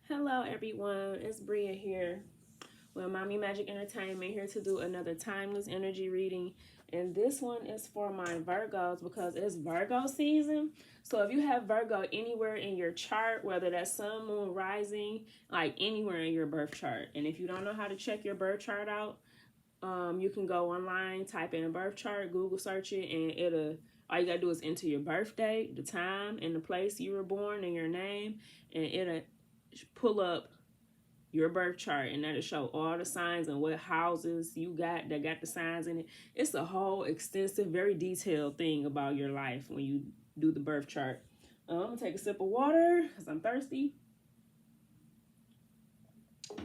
Hello everyone, it's Bria here with Mommy Magic Entertainment, here to do another timeless energy reading. And this one is for my Virgos because it's Virgo season. So if you have Virgo anywhere in your chart, whether that's sun, moon, rising, like anywhere in your birth chart. And if you don't know how to check your birth chart out, you can go online, type in a birth chart, Google search it, and all you gotta do is enter your birthday, the time, and the place you were born, and your name, and it'll pull up your birth chart, and that'll show all the signs and what houses you got that got the signs in it. It's a whole extensive, very detailed thing about your life when you do the birth chart. I'm gonna take a sip of water because I'm thirsty.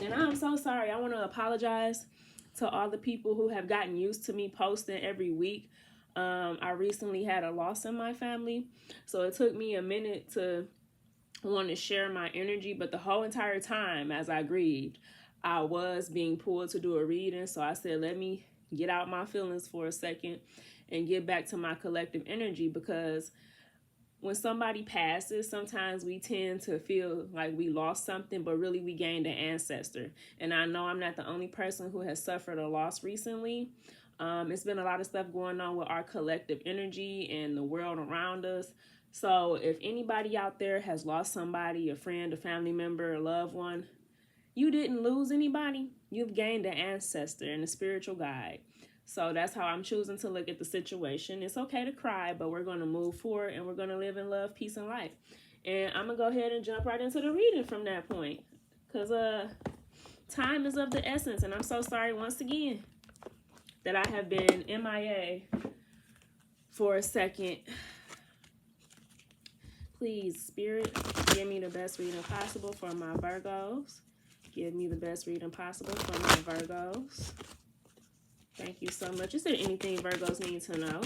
And I'm so sorry. I want to apologize to all the people who have gotten used to me posting every week. I recently had a loss in my family, so it took me a minute to want to share my energy, but the whole entire time as I grieved, I was being pulled to do a reading. So I said, let me get out my feelings for a second and get back to my collective energy, because when somebody passes, sometimes we tend to feel like we lost something, but really we gained an ancestor. And I know I'm not the only person who has suffered a loss recently. It's been a lot of stuff going on with our collective energy and the world around us. So if anybody out there has lost somebody, a friend, a family member, a loved one, you didn't lose anybody. You've gained an ancestor and a spiritual guide. So that's how I'm choosing to look at the situation. It's okay to cry, but we're going to move forward and we're going to live in love, peace, and life. And I'm going to go ahead and jump right into the reading from that point, because time is of the essence. And I'm so sorry once again that I have been MIA for a second. Please, Spirit, give me the best reading possible for my Virgos. Give me the best reading possible for my Virgos. Thank you so much. Is there anything Virgos need to know?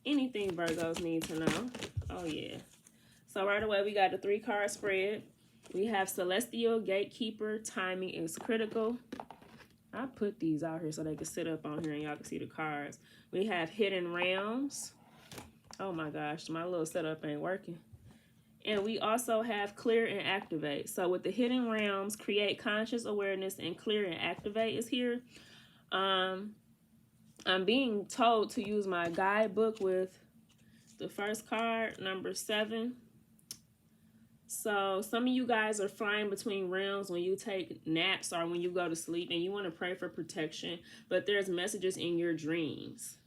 Anything Virgos need to know? Oh, yeah. So right away, we got the 3-card spread. We have Celestial Gatekeeper. Timing is critical. I put these out here so they can sit up on here and y'all can see the cards. We have Hidden Realms. Oh my gosh, my little setup ain't working. And we also have Clear and Activate. So with the Hidden Realms, Create Conscious Awareness, and Clear and Activate is here. I'm being told to use my guidebook with the first card, number 7. So some of you guys are flying between realms when you take naps or when you go to sleep, and you want to pray for protection, but there's messages in your dreams.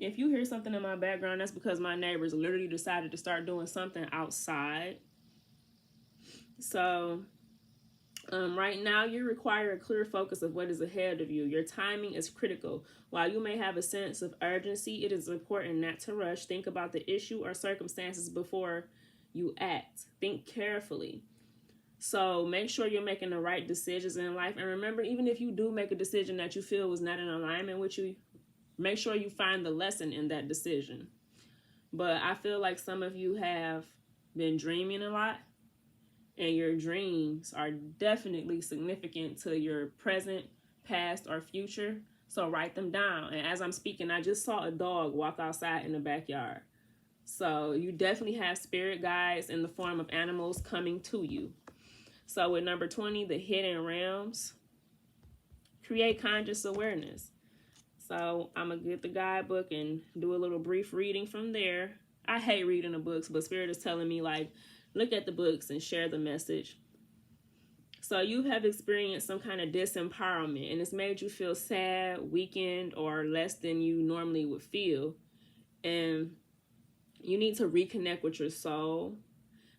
If you hear something in my background, that's because my neighbors literally decided to start doing something outside. So right now, you require a clear focus of what is ahead of you. Your timing is critical. While you may have a sense of urgency, it is important not to rush. Think about the issue or circumstances before you act. Think carefully. So make sure you're making the right decisions in life. And remember, even if you do make a decision that you feel was not in alignment with you, make sure you find the lesson in that decision. But I feel like some of you have been dreaming a lot, and your dreams are definitely significant to your present, past, or future. So write them down. And as I'm speaking, I just saw a dog walk outside in the backyard. So you definitely have spirit guides in the form of animals coming to you. So with number 20, the Hidden Realms, Create Conscious Awareness. So I'm going to get the guidebook and do a little brief reading from there. I hate reading the books, but Spirit is telling me, like, look at the books and share the message. So you have experienced some kind of disempowerment, and it's made you feel sad, weakened, or less than you normally would feel. And you need to reconnect with your soul,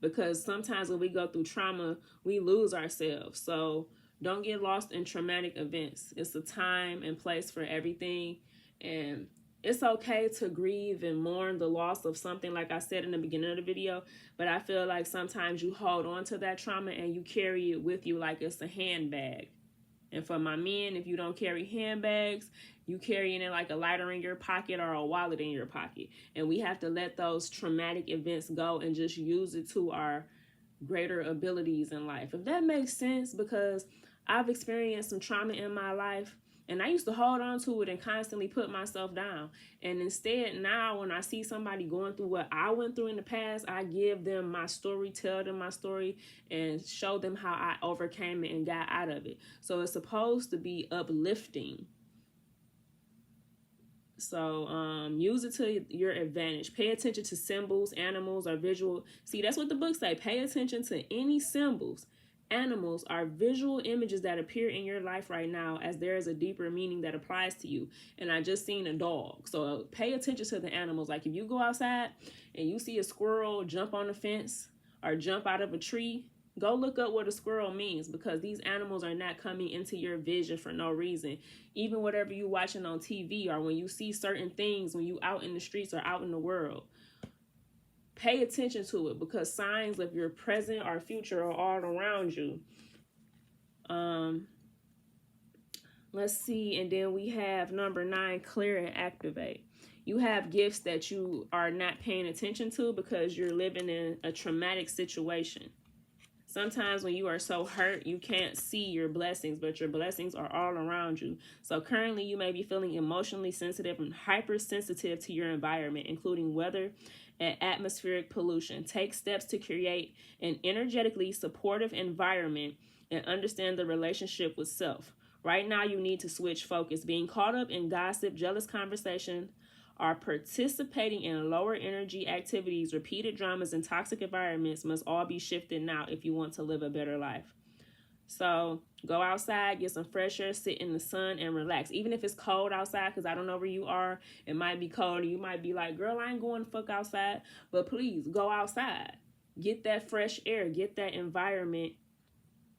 because sometimes when we go through trauma, we lose ourselves. So don't get lost in traumatic events. It's a time and place for everything. And it's okay to grieve and mourn the loss of something, like I said in the beginning of the video. But I feel like sometimes you hold on to that trauma and you carry it with you like it's a handbag. And for my men, if you don't carry handbags, you carrying it like a lighter in your pocket or a wallet in your pocket. And we have to let those traumatic events go and just use it to our greater abilities in life. If that makes sense, because I've experienced some trauma in my life, And I used to hold on to it and constantly put myself down. And instead, now when I see somebody going through what I went through in the past, I give them my story, tell them my story, and show them how I overcame it and got out of it. So it's supposed to be uplifting. So use it to your advantage. Pay attention to symbols, animals, or visual. See, that's what the book say. Pay attention to any symbols. Animals are visual images that appear in your life right now, as there is a deeper meaning that applies to you. And I just seen a dog. So pay attention to the animals. Like if you go outside and you see a squirrel jump on the fence or jump out of a tree, go look up what a squirrel means, because these animals are not coming into your vision for no reason. Even whatever you watching on TV, or when you see certain things when you out in the streets or out in the world, pay attention to it, because signs of your present or future are all around you. Let's see. And then we have number 9, clear and activate. You have gifts that you are not paying attention to because you're living in a traumatic situation. Sometimes when you are so hurt, you can't see your blessings, but your blessings are all around you. So currently you may be feeling emotionally sensitive and hypersensitive to your environment, including weather and atmospheric pollution. Take steps to create an energetically supportive environment and understand the relationship with self. Right now, you need to switch focus. Being caught up in gossip, jealous conversation, or participating in lower energy activities, repeated dramas, and toxic environments must all be shifted now if you want to live a better life. So go outside, get some fresh air, sit in the sun, and relax. Even if it's cold outside, because I don't know where you are, it might be cold, and you might be like, girl, I ain't going to fuck outside. But please, go outside. Get that fresh air. Get that environment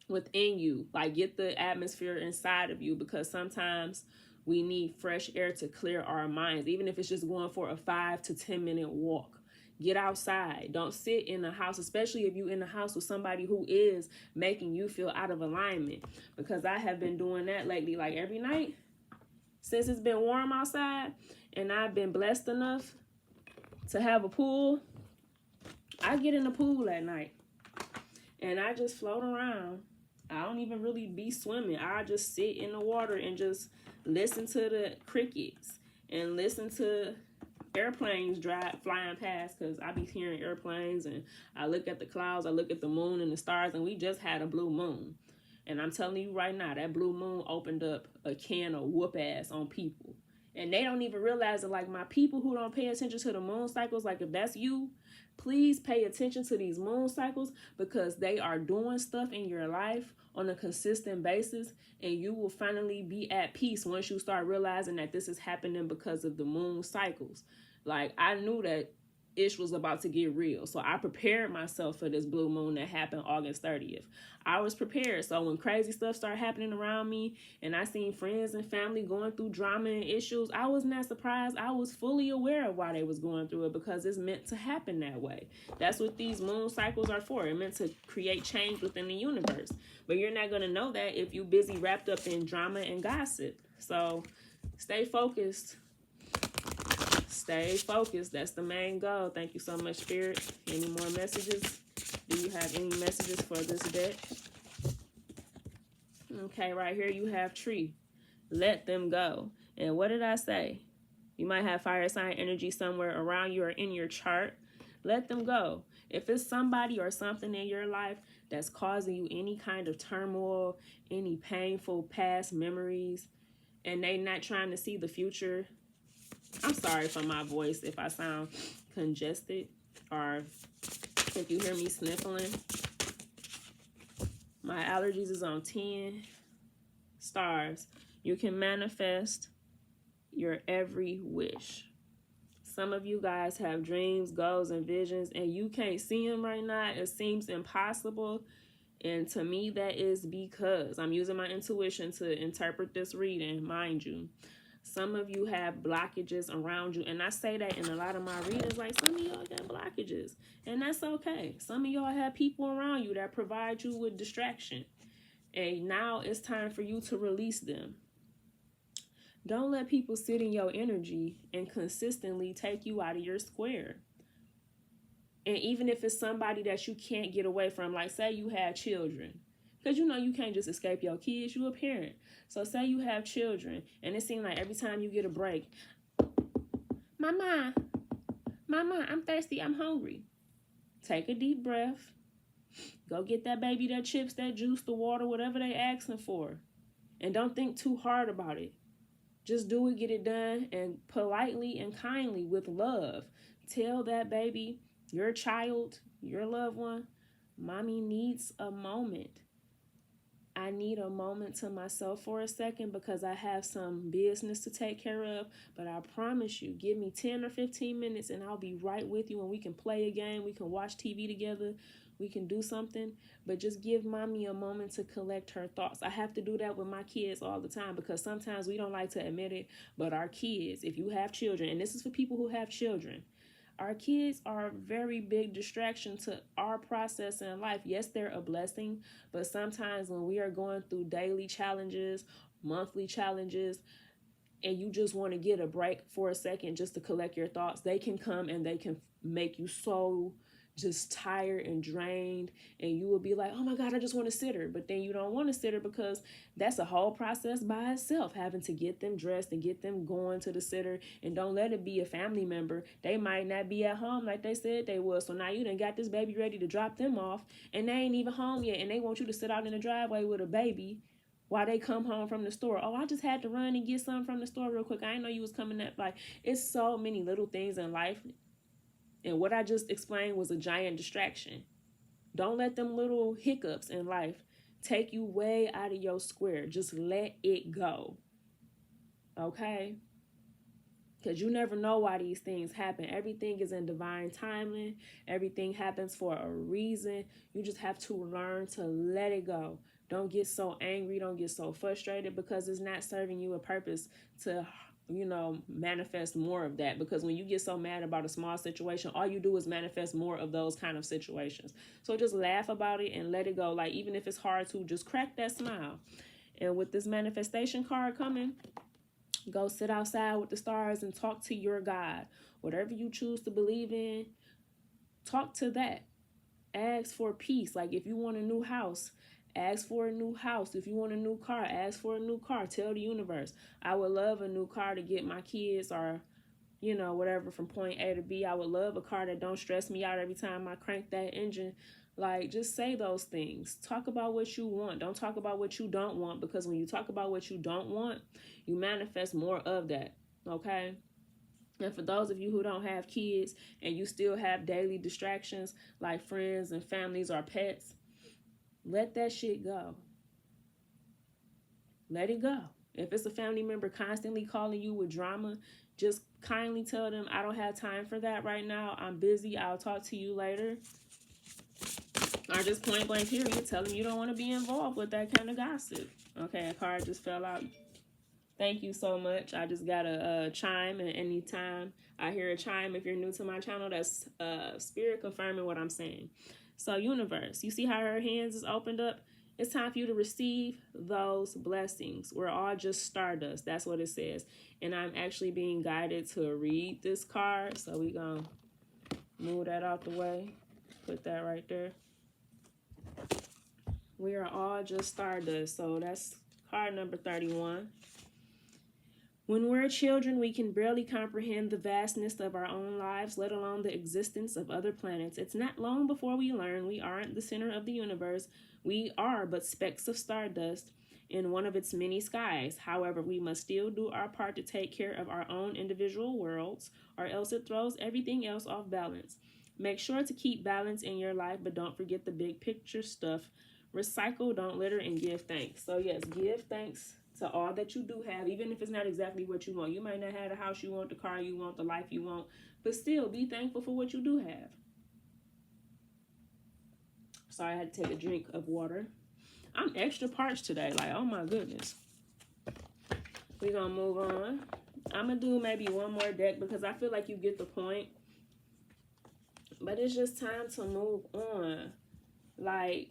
within you. Like, get the atmosphere inside of you, because sometimes we need fresh air to clear our minds, even if it's just going for a 5 to 10 minute walk. Get outside. Don't sit in the house, especially if you're in the house with somebody who is making you feel out of alignment, because I have been doing that lately. Like every night since it's been warm outside and I've been blessed enough to have a pool, I get in the pool at night and I just float around. I don't even really be swimming. I just sit in the water and just listen to the crickets and listen to airplanes flying past, because I be hearing airplanes, and I look at the clouds, I look at the moon and the stars, and we just had a blue moon. And I'm telling you right now, that blue moon opened up a can of whoop ass on people. And they don't even realize it. Like my people who don't pay attention to the moon cycles, like if that's you, please pay attention to these moon cycles, because they are doing stuff in your life on a consistent basis, and you will finally be at peace once you start realizing that this is happening because of the moon cycles. Like I knew that ish was about to get real, so I prepared myself for this blue moon that happened August 30th. I was prepared. So when crazy stuff started happening around me and I seen friends and family going through drama and issues, I was not surprised. I was fully aware of why they was going through it, because it's meant to happen that way. That's what these moon cycles are for. It's meant to create change within the universe. But you're not going to know that if you're busy wrapped up in drama and gossip. So stay focused. Stay focused. That's the main goal. Thank you so much, Spirit. Any more messages? Do you have any messages for this deck? Okay, right here you have Tree. Let them go. And what did I say? You might have fire sign energy somewhere around you or in your chart. Let them go. If it's somebody or something in your life that's causing you any kind of turmoil, any painful past memories, and they not trying to see the future, I'm sorry for my voice if I sound congested or if you hear me sniffling. My allergies is on 10 stars. You can manifest your every wish. Some of you guys have dreams, goals, and visions, and you can't see them right now. It seems impossible. And to me, that is because I'm using my intuition to interpret this reading, mind you. Some of you have blockages around you. And I say that in a lot of my readings, like some of y'all got blockages. And that's okay. Some of y'all have people around you that provide you with distraction. And now it's time for you to release them. Don't let people sit in your energy and consistently take you out of your square. And even if it's somebody that you can't get away from, like say you had children. Because you know you can't just escape your kids. You a parent. So say you have children, and it seems like every time you get a break, Mama, I'm thirsty, I'm hungry. Take a deep breath. Go get that baby that chips, that juice, the water, whatever they asking for. And don't think too hard about it. Just do it, get it done, and politely and kindly with love. Tell that baby, your child, your loved one, Mommy needs a moment. I need a moment to myself for a second because I have some business to take care of. But I promise you, give me 10 or 15 minutes and I'll be right with you, and we can play a game. We can watch TV together. We can do something. But just give Mommy a moment to collect her thoughts. I have to do that with my kids all the time because sometimes we don't like to admit it. But our kids, if you have children, and this is for people who have children, our kids are a very big distraction to our process in life. Yes, they're a blessing, but sometimes when we are going through daily challenges, monthly challenges, and you just want to get a break for a second just to collect your thoughts, they can come and they can make you so just tired and drained, and you will be like, oh my God, I just want to sit her. But then you don't want to sit her because that's a whole process by itself, having to get them dressed and get them going to the sitter. And don't let it be a family member. They might not be at home like they said they was. So now you done got this baby ready to drop them off, and they ain't even home yet, and they want you to sit out in the driveway with a baby while they come home from the store. Oh, I just had to run and get something from the store real quick. I didn't know you was coming that. Like, it's so many little things in life. And what I just explained was a giant distraction. Don't let them little hiccups in life take you way out of your square. Just let it go. Okay? Because you never know why these things happen. Everything is in divine timing. Everything happens for a reason. You just have to learn to let it go. Don't get so angry. Don't get so frustrated because it's not serving you a purpose to manifest more of that. Because when you get so mad about a small situation, all you do is manifest more of those kind of situations. So just laugh about it and let it go. Like, even if it's hard to, just crack that smile. And with this manifestation card coming, go sit outside with the stars and talk to your God. Whatever you choose to believe in, talk to that. Ask for peace. Like, if you want a new house, ask for a new house. If you want a new car, ask for a new car. Tell the universe, I would love a new car to get my kids or, whatever, from point A to B. I would love a car that don't stress me out every time I crank that engine. Like, just say those things. Talk about what you want. Don't talk about what you don't want, because when you talk about what you don't want, you manifest more of that, okay? And for those of you who don't have kids and you still have daily distractions like friends and families or pets, let that shit go. Let it go. If it's a family member constantly calling you with drama, just kindly tell them, I don't have time for that right now. I'm busy. I'll talk to you later. Or just point blank period, tell them you don't want to be involved with that kind of gossip. Okay, a card just fell out. Thank you so much. I just got a chime, and anytime I hear a chime, if you're new to my channel, that's spirit confirming what I'm saying. So universe, you see how her hands is opened up? It's time for you to receive those blessings. We're all just stardust. That's what it says. And I'm actually being guided to read this card. So we're going to move that out the way. Put that right there. We are all just stardust. So that's card number 31. When we're children, we can barely comprehend the vastness of our own lives, let alone the existence of other planets. It's not long before we learn we aren't the center of the universe. We are but specks of stardust in one of its many skies. However, we must still do our part to take care of our own individual worlds, or else it throws everything else off balance. Make sure to keep balance in your life, but don't forget the big picture stuff. Recycle, don't litter, and give thanks. So yes, give thanks to all that you do have, even if it's not exactly what you want. You might not have the house you want, the car you want, the life you want, but still be thankful for what you do have. Sorry, I had to take a drink of water. I'm extra parched today. Like, oh my goodness. We're going to move on. I'm going to do maybe one more deck because I feel like you get the point. But it's just time to move on. Like,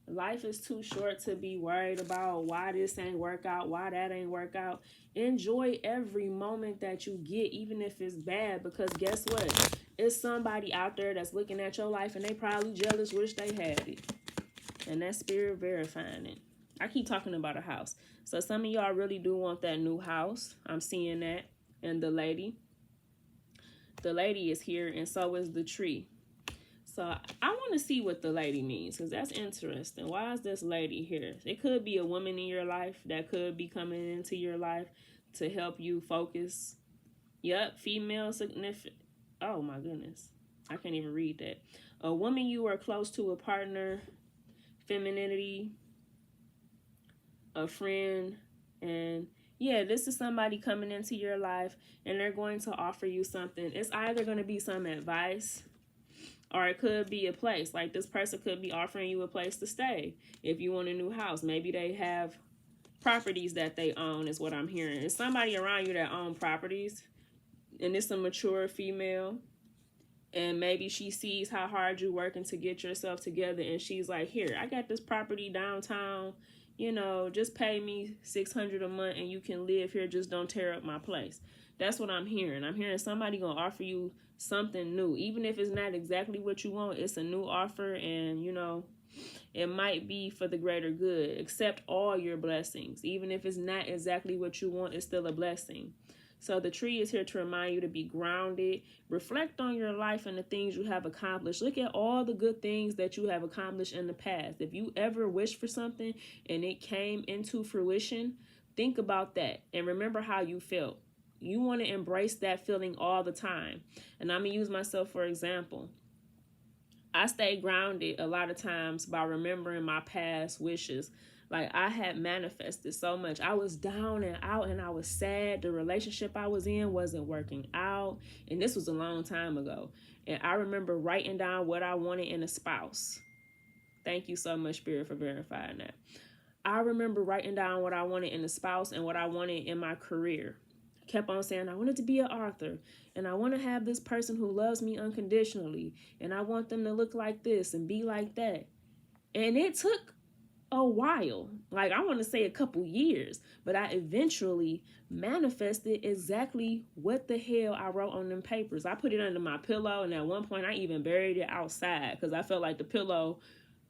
life is too short to be worried about why this ain't work out, why that ain't work out. Enjoy every moment that you get, even if it's bad, because guess what? It's somebody out there that's looking at your life and they probably jealous, wish they had it. And that spirit verifying it. I keep talking about a house. So some of y'all really do want that new house. I'm seeing that. And the lady is here, and so is the tree. So I want to see what the lady means, because that's interesting. Why is this lady here? It could be a woman in your life that could be coming into your life to help you focus. Yep, female significant. Oh my goodness. I can't even read that. A woman you are close to, a partner, femininity, a friend, and yeah, this is somebody coming into your life, and they're going to offer you something. It's either going to be some advice, or it could be a place. Like, this person could be offering you a place to stay if you want a new house. Maybe they have properties that they own, is what I'm hearing. It's somebody around you that own properties, and it's a mature female. And maybe she sees how hard you're working to get yourself together, and she's like, here, I got this property downtown, you know, just pay me $600 a month and you can live here, just don't tear up my place. That's what I'm hearing. I'm hearing somebody gonna offer you something new. Even if it's not exactly what you want, it's a new offer, and you know, it might be for the greater good. Accept all your blessings. Even if it's not exactly what you want, it's still a blessing. So the tree is here to remind you to be grounded. Reflect on your life and the things you have accomplished. Look at all the good things that you have accomplished in the past. If you ever wished for something and it came into fruition, think about that and remember how you felt. You want to embrace that feeling all the time. And I'm going to use myself for example. I stay grounded a lot of times by remembering my past wishes. Like, I had manifested so much. I was down and out and I was sad. The relationship I was in wasn't working out. And this was a long time ago. And I remember writing down what I wanted in a spouse. Thank you so much, Spirit, for verifying that. I remember writing down what I wanted in a spouse and what I wanted in my career. Kept on saying I wanted to be an author, and I want to have this person who loves me unconditionally, and I want them to look like this and be like that. And it took a while, like I want to say a couple years, but I eventually manifested exactly what the hell I wrote on them papers. I put it under my pillow, and at one point I even buried it outside because I felt like the pillow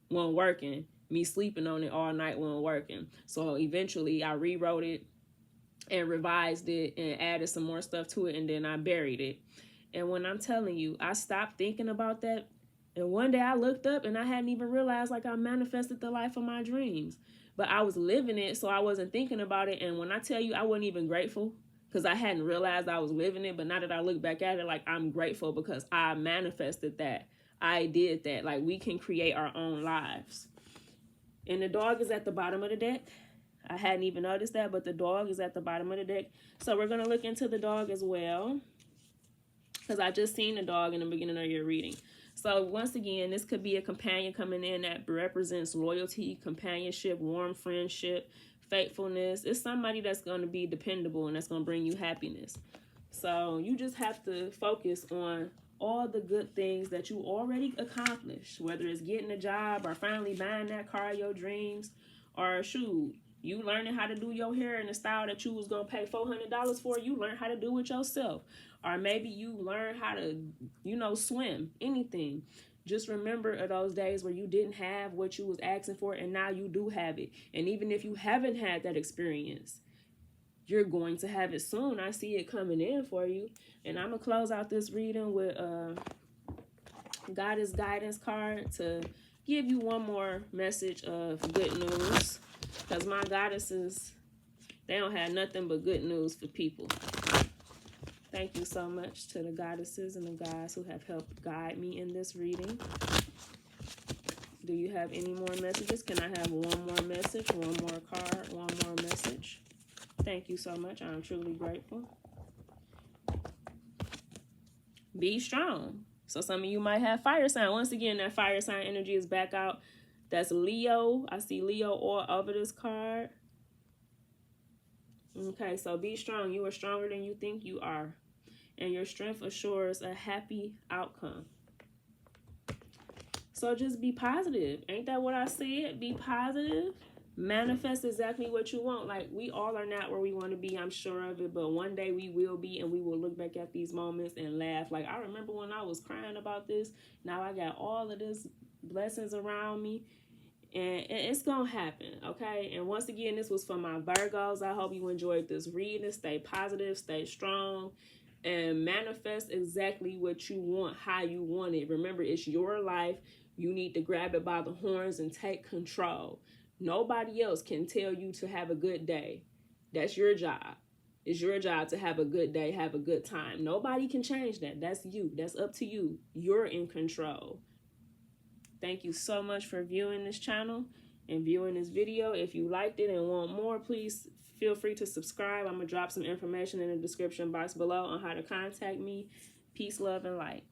wasn't working. Me sleeping on it all night wasn't working. So eventually I rewrote it and revised it and added some more stuff to it, and then I buried it. And when I'm telling you, I stopped thinking about that, and one day I looked up and I hadn't even realized like I manifested the life of my dreams. But I was living it, so I wasn't thinking about it. And when I tell you I wasn't even grateful because I hadn't realized I was living it, but now that I look back at it, like I'm grateful because I manifested that. I did that. Like, we can create our own lives. And the dog is at the bottom of the deck. I hadn't even noticed that, but the dog is at the bottom of the deck. So we're going to look into the dog as well, because I just seen the dog in the beginning of your reading. So once again, this could be a companion coming in that represents loyalty, companionship, warm friendship, faithfulness. It's somebody that's going to be dependable and that's going to bring you happiness. So you just have to focus on all the good things that you already accomplished, whether it's getting a job or finally buying that car of your dreams, or shoot, you learning how to do your hair in the style that you was going to pay $400 for. You learn how to do it yourself. Or maybe you learn how to, swim, anything. Just remember those days where you didn't have what you was asking for, and now you do have it. And even if you haven't had that experience, you're going to have it soon. I see it coming in for you. And I'm going to close out this reading with Goddess Guidance card to give you one more message of good news. Because my goddesses, they don't have nothing but good news for people. Thank you so much to the goddesses and the guys who have helped guide me in this reading. Do you have any more messages? Can I have one more message, one more card, one more message? Thank you so much. I'm truly grateful. Be strong. So some of you might have fire sign. Once again, that fire sign energy is back out. That's Leo. I see Leo all over this card. Okay, so be strong. You are stronger than you think you are. And your strength assures a happy outcome. So just be positive. Ain't that what I said? Be positive. Manifest exactly what you want. Like, we all are not where we want to be, I'm sure of it, but one day we will be, and we will look back at these moments and laugh. Like, I remember when I was crying about this. Now I got all of this blessings around me, And it's gonna happen, okay? And once again, this was for my Virgos. I hope you enjoyed this reading. Stay positive, stay strong, and manifest exactly what you want, how you want it. Remember, it's your life. You need to grab it by the horns and take control. Nobody else can tell you to have a good day. That's your job. It's your job to have a good day, have a good time. Nobody can change that. That's you. That's up to you. You're in control. Thank you so much for viewing this channel and viewing this video. If you liked it and want more, please feel free to subscribe. I'm going to drop some information in the description box below on how to contact me. Peace, love, and light.